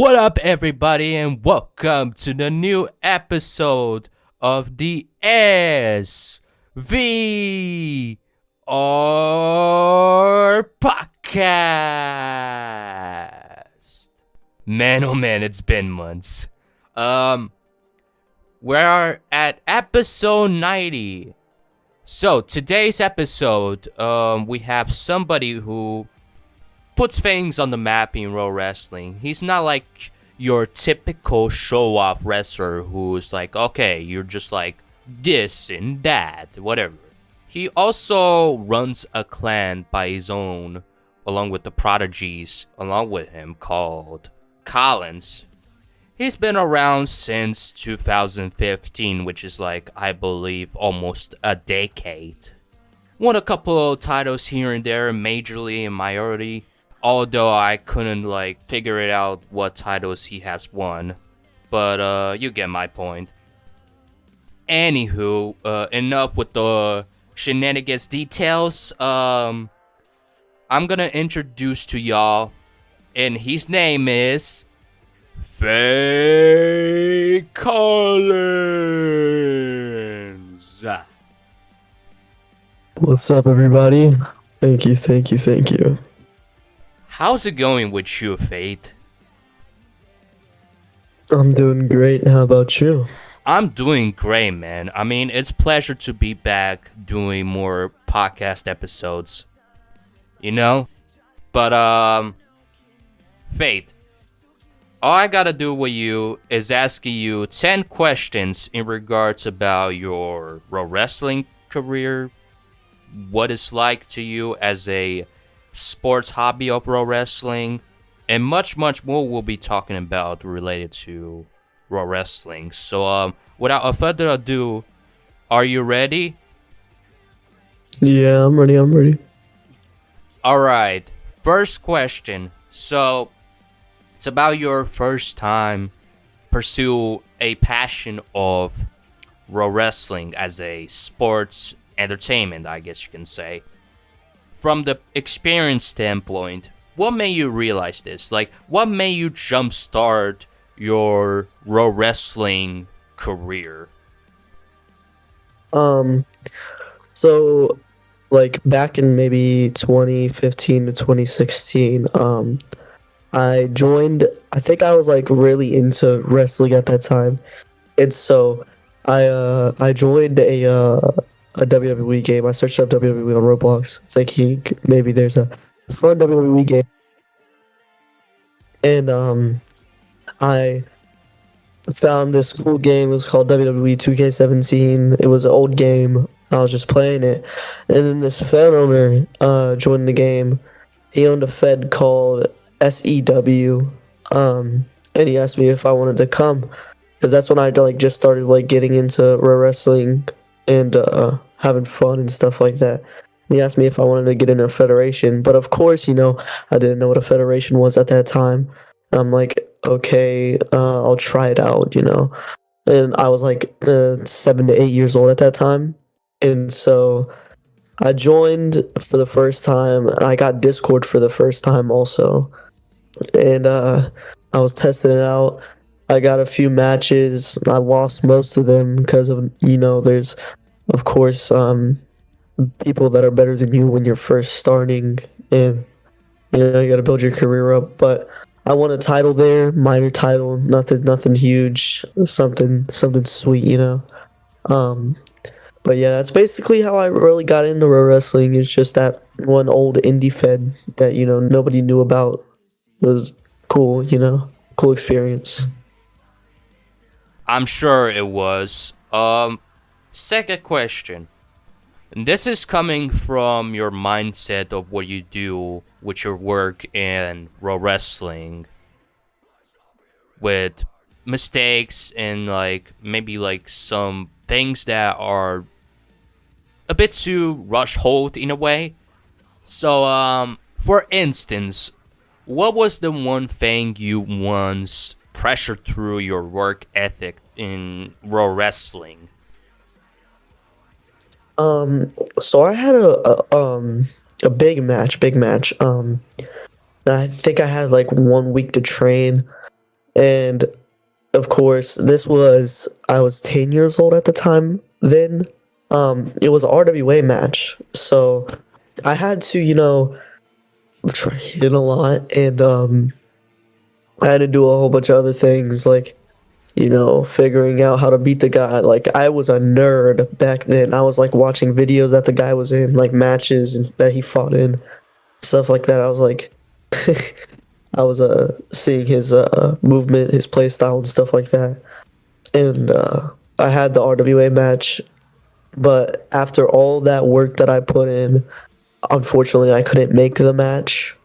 What up, everybody, and welcome to the new episode of the SVR podcast. Man, oh man, it's been months. We're at episode 90. So today's episode, we have somebody who puts things on the map in pro wrestling. He's not like your typical show-off wrestler who's like, okay, you're just like this and that, whatever. He also runs a clan by his own, along with the prodigies, along with him, called Collins. He's been around since 2015, which is like, I believe, almost a decade. Won a couple of titles here and there, majorly and minority. Although I couldn't figure it out what titles he has won. But you get my point. Anywho, enough with the shenanigans details. I'm gonna introduce to y'all, and his name is Faye Collins. What's up, everybody? Thank you. How's it going with you, Fate? I'm doing great. How about you? I'm doing great, man. I mean, it's a pleasure to be back doing more podcast episodes. You know? But, Fate, all I gotta do with you is ask you 10 questions in regards about your pro wrestling career, what it's like to you as a sports hobby of pro wrestling, and much more we'll be talking about related to pro wrestling. So without further ado, are you ready? Yeah, I'm ready. Alright, first question. So it's about your first time pursue a passion of pro wrestling as a sports entertainment, I guess you can say. From the experience standpoint, what made you realize this? What made you jumpstart your pro wrestling career? So, back in maybe 2015 to 2016, I joined. I think I was really into wrestling at that time, and so I joined a WWE game. I searched up WWE on Roblox, thinking maybe there's a fun WWE game. And I found this cool game. It was called WWE 2K17. It was an old game. I was just playing it. And then this Fed owner joined the game. He owned a Fed called SEW. And he asked me if I wanted to come. Because that's when I just started getting into wrestling and having fun and stuff like that. He asked me if I wanted to get into a federation, but of course, I didn't know what a federation was at that time. And I'm like, okay, I'll try it out, And I was 7 to 8 years old at that time, and so I joined for the first time, and I got Discord for the first time also, and I was testing it out. I got a few matches. I lost most of them because of there's of course people that are better than you when you're first starting, and you got to build your career up. But I won a title there, minor title, nothing huge, something sweet, But yeah, that's basically how I really got into pro wrestling. It's just that one old indie fed that nobody knew about. It was cool, cool experience. I'm sure it was. Second question. This is coming from your mindset of what you do with your work in pro wrestling, with mistakes and maybe some things that are a bit too rush hold in a way. So for instance, what was the one thing you once pressured through your work ethic in pro wrestling? So I had a big match. I think I had 1 week to train. And of course, I was 10 years old at the time then. It was a RWA match. So I had to, try hitting a lot, and I had to do a whole bunch of other things like, figuring out how to beat the guy. Like I was a nerd back then. I was like watching videos that the guy was in, like matches that he fought in, stuff like that. I was like I was seeing his movement, his play style and stuff like that. And I had the RWA match, but after all that work that I put in, unfortunately I couldn't make the match.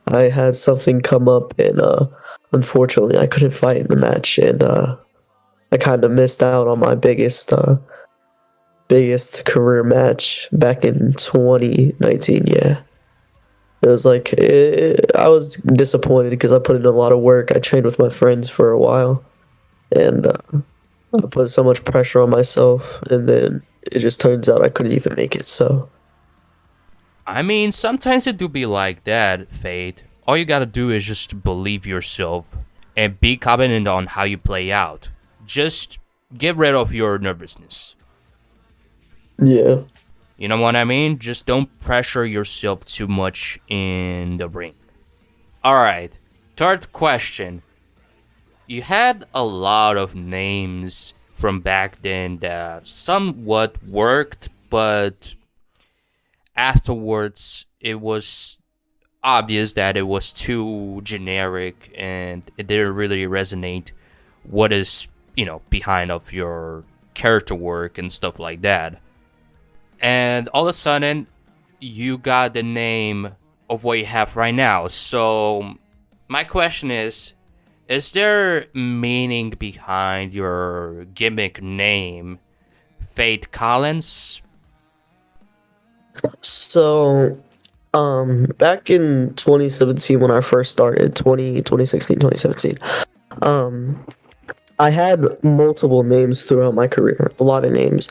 I had something come up, and unfortunately I couldn't fight in the match, and I kind of missed out on my biggest career match back in 2019. Yeah. It was like I was disappointed because I put in a lot of work. I trained with my friends for a while, and I put so much pressure on myself, and then it just turns out I couldn't even make it. So I mean, sometimes it do be like that, Fate. All you gotta do is just believe yourself and be confident on how you play out. Just get rid of your nervousness. yeah. You know what I mean? Just don't pressure yourself too much in the ring. Alright, third question. You had a lot of names from back then that somewhat worked, but afterwards it was obvious that it was too generic and it didn't really resonate what is, behind of your character work and stuff like that. And all of a sudden, you got the name of what you have right now. So, my question is there meaning behind your gimmick name, Fate Collins? So back in 2017 when I first started, 2016, 2017, I had multiple names throughout my career, a lot of names.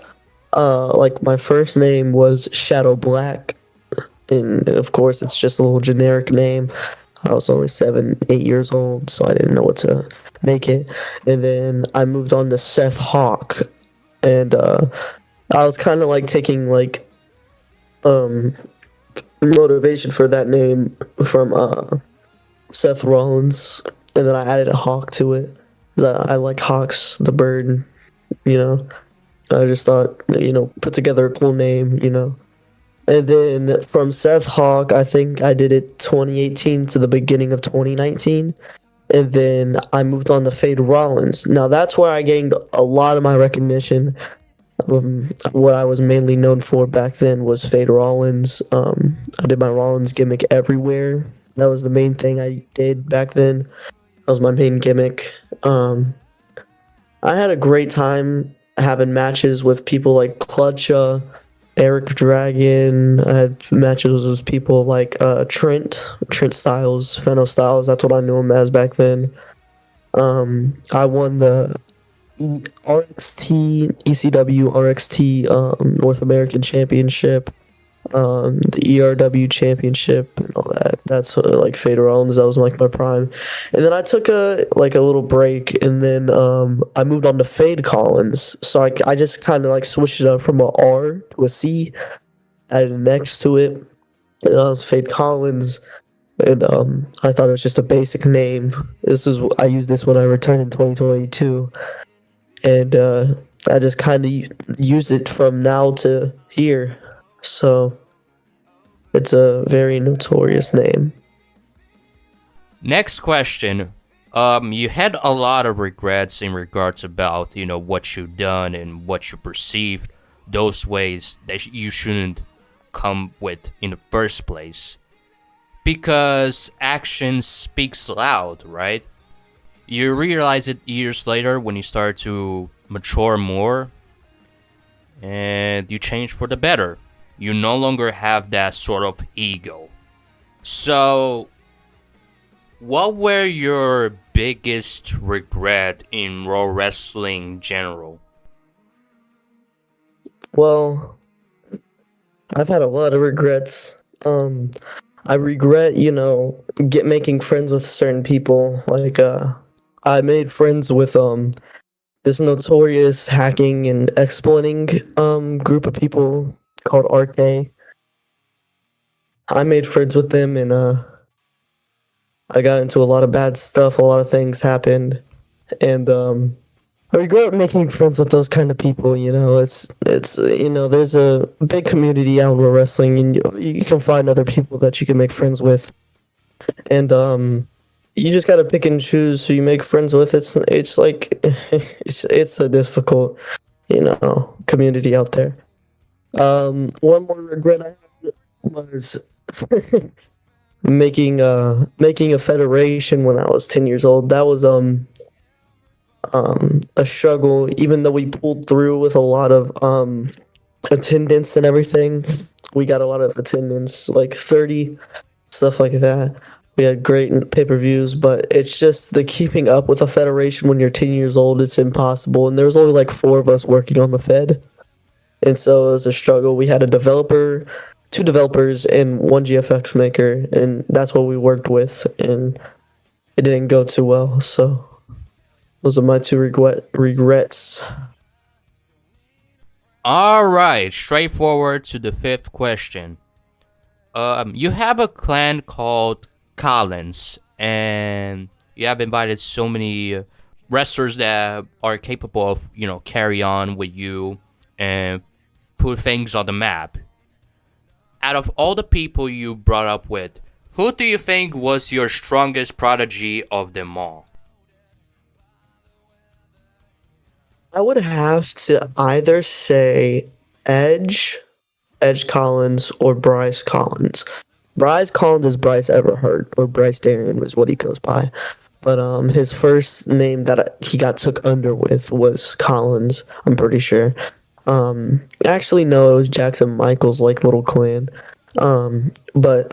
Like my first name was Shadow Black, and of course it's just a little generic name. I was only 8 years old, so I didn't know what to make it. And then I moved on to Seth Hawk, and I was kind of like taking like um motivation for that name from Seth Rollins, and then I added a hawk to it. I like hawks, the bird. You know, I just thought, put together a cool name. And then from Seth Hawk, I think I did it 2018 to the beginning of 2019. And then I moved on to Fade Rollins. Now that's where I gained a lot of my recognition. What I was mainly known for back then was Fade Rollins. I did my Rollins gimmick everywhere. That was the main thing I did back then. That was my main gimmick. I had a great time having matches with people like Clutcha, Eric Dragon. I had matches with people like Trent Styles, Feno Styles. That's what I knew him as back then. I won the RXT North American Championship, the ERW Championship, and all that. That's like Fade Rollins. That was like my prime, and then I took a little break, and then I moved on to Fade Collins. So I just kind of like switched it up from a R to a C, added an X to it, and I was Fade Collins. And I thought it was just a basic name. I used this when I returned in 2022, and I just kind of use it from now to here. So it's a very notorious name. Next question. You had a lot of regrets in regards about, what you've done and what you perceived those ways that you shouldn't come with in the first place. Because action speaks loud, right? You realize it years later when you start to mature more and you change for the better. You no longer have that sort of ego. So, what were your biggest regret in Raw Wrestling general? Well, I've had a lot of regrets. I regret, making friends with certain people. Like, I made friends with this notorious hacking and exploiting group of people called RK. I made friends with them, and I got into a lot of bad stuff. A lot of things happened, and I regret making friends with those kind of people. It's there's a big community out in pro wrestling, and you can find other people that you can make friends with, and you just gotta pick and choose who you make friends with. It's like it's a difficult community out there. One more regret I had was making a federation when I was 10 years old. That was a struggle, even though we pulled through with a lot of attendance and everything. We got a lot of attendance, like 30, stuff like that. We had great pay-per-views, but it's just the keeping up with a federation when you're 10 years old, it's impossible. And there was only like 4 of us working on the Fed. And so it was a struggle. We had a developer, 2 developers, and 1 GFX maker, and that's what we worked with. And it didn't go too well. So those are my 2 regrets. All right, straightforward to the 5th question. You have a clan called Collins, and you have invited so many wrestlers that are capable of, carry on with you and put things on the map. Out of all the people you brought up with, who do you think was your strongest prodigy of them all? I would have to either say Edge, Edge Collins, or Bryce Collins. Bryce Collins is Bryce Everhart, or Bryce Darian is what he goes by. But his first name that he got took under with was Collins, I'm pretty sure. Actually, no, it was Jackson Michaels' like little clan. But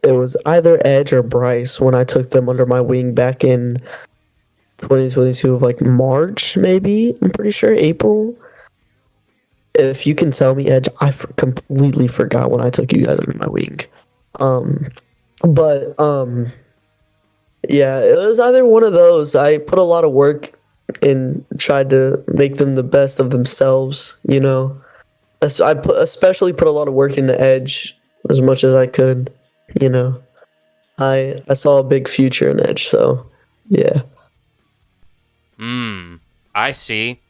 it was either Edge or Bryce when I took them under my wing back in 2022 of like March, maybe. I'm pretty sure April. If you can tell me, Edge, completely forgot when I took you guys under my wing. But yeah, it was either one of those. I put a lot of work and tried to make them the best of themselves. Especially put a lot of work into Edge as much as I could. I saw a big future in Edge, so yeah. I see.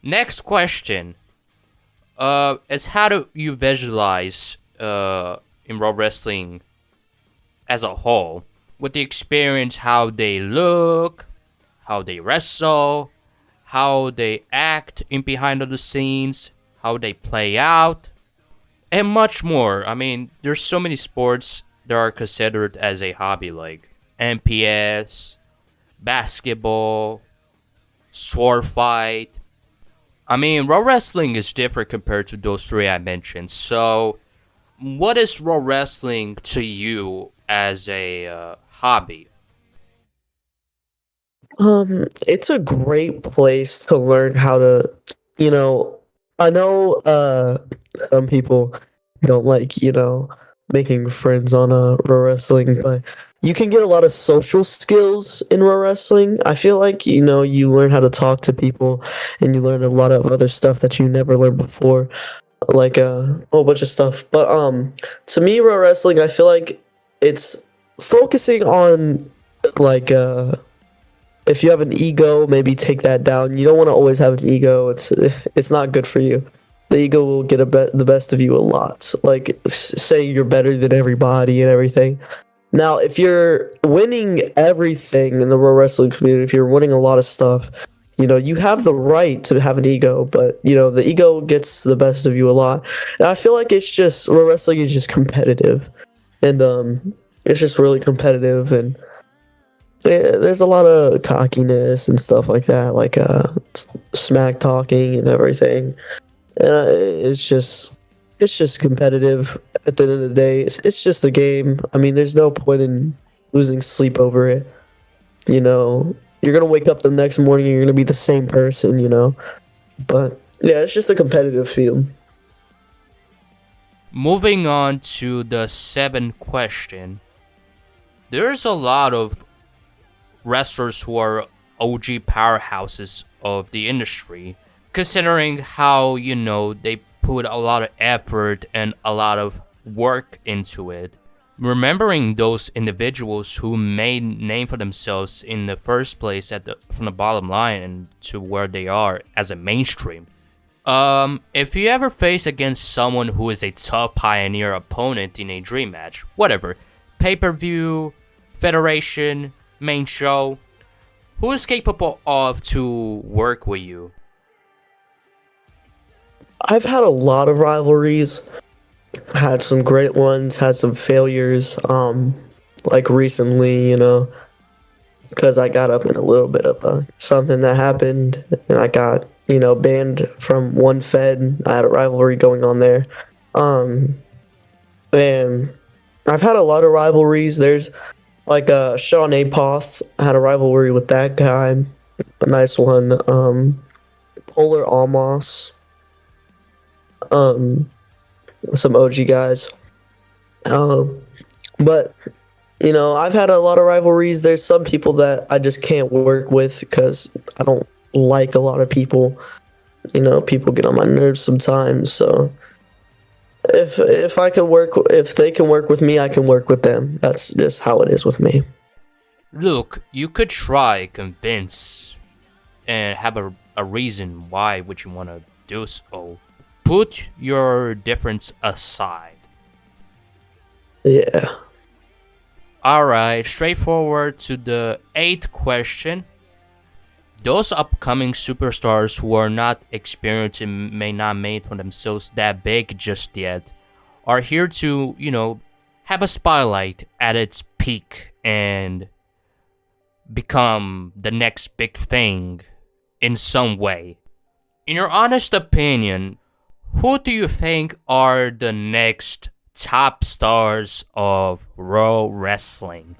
Next question. Is how do you visualize in pro wrestling as a whole, with the experience, how they look, how they wrestle, how they act in behind of the scenes, how they play out, and much more. I mean, there's so many sports that are considered as a hobby, like NPS, basketball, sword fight. I mean, pro wrestling is different compared to those 3 I mentioned. So, what is pro wrestling to you as a hobby? It's a great place to learn how to, you know, I know some people don't like, making friends on pro wrestling, but you can get a lot of social skills in pro wrestling. I feel like, you learn how to talk to people and you learn a lot of other stuff that you never learned before, like a whole bunch of stuff. But to me, pro wrestling, I feel like it's focusing on like if you have an ego, maybe take that down. You don't want to always have an ego. It's not good for you. The ego will get the best of you a lot. Like saying you're better than everybody and everything. Now, if you're winning everything in the pro wrestling community, if you're winning a lot of stuff, you have the right to have an ego, but the ego gets the best of you a lot. And I feel like it's just pro wrestling is just competitive, and it's just really competitive, and there's a lot of cockiness and stuff like that, like smack talking and everything. And it's just competitive at the end of the day. It's just a game. I mean, there's no point in losing sleep over it. You're gonna wake up the next morning and you're gonna be the same person. But yeah, it's just a competitive field. Moving on to the 7th question. There's a lot of wrestlers who are OG powerhouses of the industry, considering how, they put a lot of effort and a lot of work into it. Remembering those individuals who made name for themselves in the first place from the bottom line and to where they are as a mainstream. If you ever face against someone who is a tough pioneer opponent in a dream match, whatever, pay-per-view, federation, main show, who is capable of to work with you? I've had a lot of rivalries. Had some great ones, had some failures. Like recently, because I got up in a little bit of something that happened, and I got banned from one Fed. I had a rivalry going on there. And I've had a lot of rivalries. There's like Sean Apoth. I had a rivalry with that guy, a nice one. Polar Almos. Some OG guys. But I've had a lot of rivalries. There's some people that I just can't work with because I don't like a lot of people. People get on my nerves sometimes. So if they can work with me, I can work with them. That's just how it is with me. Look, you could try convince and have a reason why would you want to do so. Put your difference aside. Yeah. Alright, straightforward to the 8th question. Those upcoming superstars who are not experienced and may not made for themselves that big just yet are here to, have a spotlight at its peak and become the next big thing in some way. In your honest opinion, who do you think are the next top stars of Raw wrestling?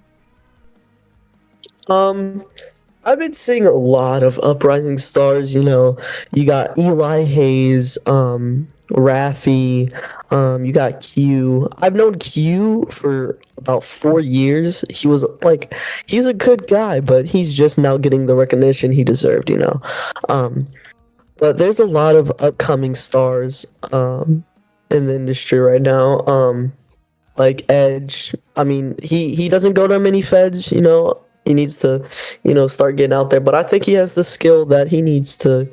I've been seeing a lot of uprising stars. You got Eli Hayes, Rafi, you got Q. I've known Q for about 4 years. He's a good guy, but he's just now getting the recognition he deserved. But there's a lot of upcoming stars in the industry right now. Like Edge. I mean, he doesn't go to many feds, He needs to, start getting out there. But I think he has the skill that he needs to,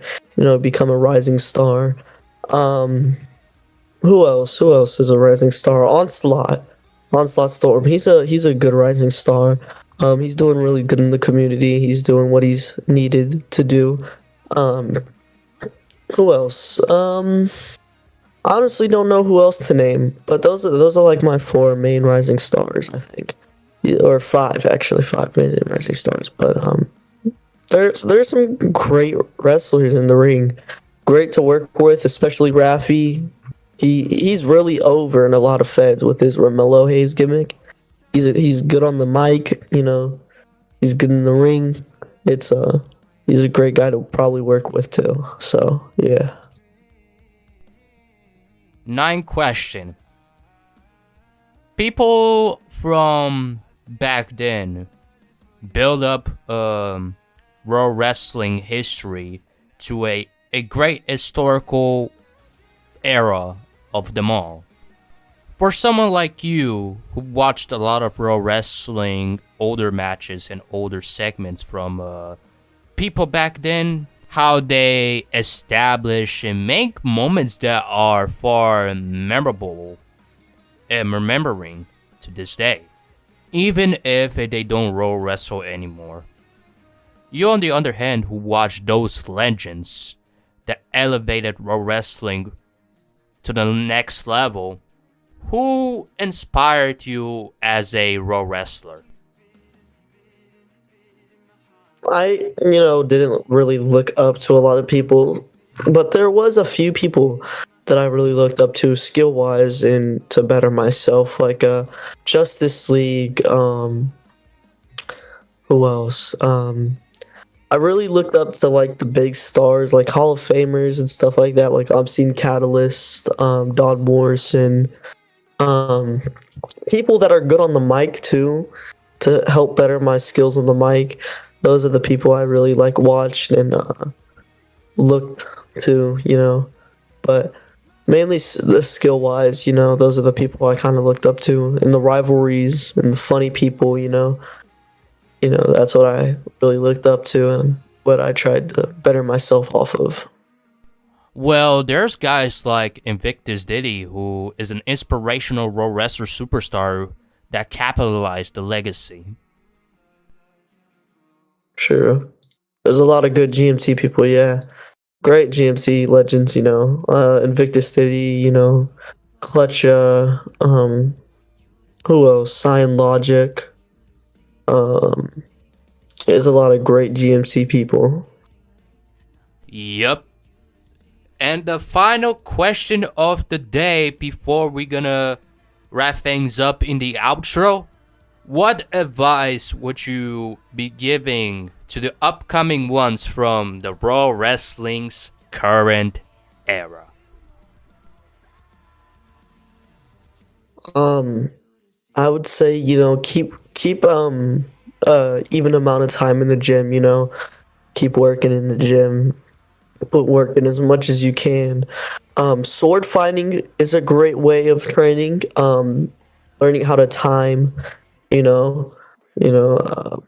become a rising star. Who else? Who else is a rising star? Onslaught Storm. He's a good rising star. He's doing really good in the community. He's doing what he's needed to do. Who else? Honestly, don't know who else to name, but those are like my 4 main rising stars, I think, or 5 actually, 5 main rising stars. But there's some great wrestlers in the ring, great to work with, especially Rafi. He's really over in a lot of feds with his Romello Hayes gimmick. He's good on the mic, he's good in the ring. He's a great guy to probably work with too. So yeah. 9th question. People from back then build up Raw wrestling history to a great historical era of them all. For someone like you who watched a lot of Raw wrestling, older matches and older segments from people back then, how they establish and make moments that are far memorable and remembering to this day, even if they don't Raw wrestle anymore. You, on the other hand, who watch those legends that elevated Raw wrestling to the next level, who inspired you as a Raw wrestler? I, didn't really look up to a lot of people, but there was a few people that I really looked up to skill-wise and to better myself, like Justice League. Who else? I really looked up to like the big stars, like Hall of Famers and stuff like that, like Obscene Catalyst, Don Morrison, people that are good on the mic too, to help better my skills on the mic. Those are the people I really like watched and looked to, but mainly the skill wise, those are the people I kind of looked up to, and the rivalries and the funny people, that's what I really looked up to and what I tried to better myself off of. Well, there's guys like Invictus Diddy, who is an inspirational Raw wrestler superstar that capitalized the legacy. Sure. There's a lot of good GMC people, yeah. Great GMC legends, Invictus City, Clutch, who else? Sign Logic. Um, there's a lot of great GMC people. Yep. And the final question of the day before we're gonna wrap things up in the outro. What advice would you be giving to the upcoming ones from the Raw Wrestling's current era? I would say, keep even amount of time in the gym, keep working in the gym, put work in as much as you can. Sword fighting is a great way of training. Learning how to time, you know,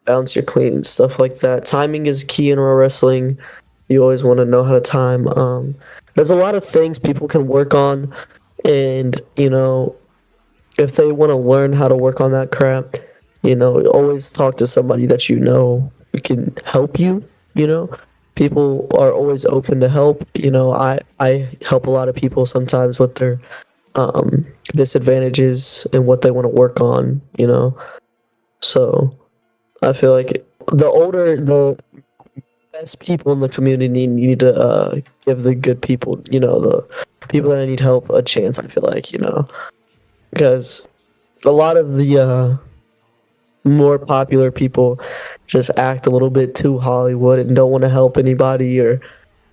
bounce your clean, stuff like that. Timing is key in Raw wrestling. You always want to know how to time. There's a lot of things people can work on, and if they want to learn how to work on that crap, always talk to somebody that who can help you. You know, people are always open to help. I help a lot of people sometimes with their disadvantages and what they want to work on. So I feel like the best people in the community need to give the good people, the people that need help a chance. I feel like, because a lot of the more popular people just act a little bit too Hollywood and don't want to help anybody or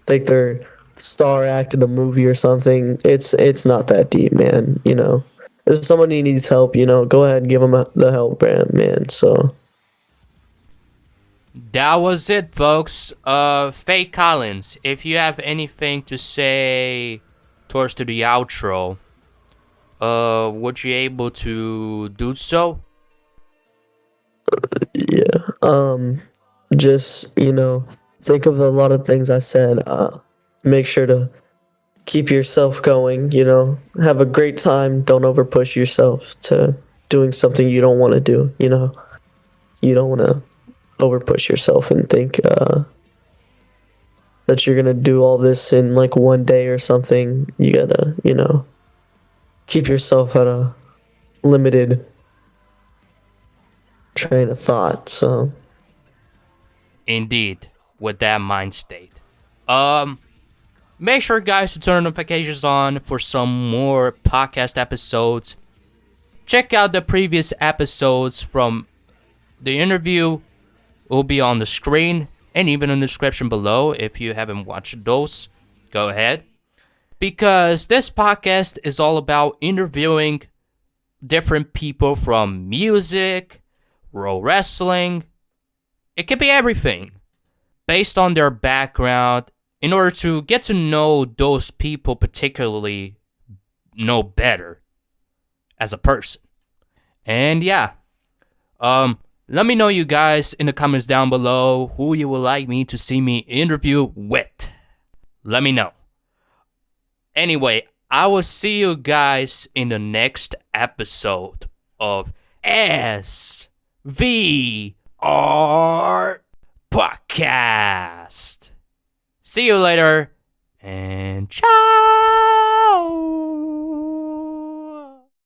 think they're star act in a movie or something. It's not that deep, man. If somebody needs help, go ahead and give them the help, man. So That was it, folks. Faye Collins, if you have anything to say towards to the outro, would you able to do so? yeah. Just think of a lot of things I said. Make sure to keep yourself going. Have a great time. Don't over push yourself to doing something you don't want to do. You don't want to over push yourself and think that you're gonna do all this in like one day or something. You gotta keep yourself at a limited train of thought. So Indeed, with that mind state. Make sure, guys, to turn notifications on for some more podcast episodes. Check out the previous episodes from the interview. Will be on the screen and even in the description below. If you haven't watched those, go ahead. Because this podcast is all about interviewing different people from music, pro wrestling. It could be everything based on their background in order to get to know those people particularly know better as a person. And yeah, let me know, you guys, in the comments down below who you would like me to see me interview with. Let me know. Anyway, I will see you guys in the next episode of SVR Podcast. See you later, and ciao!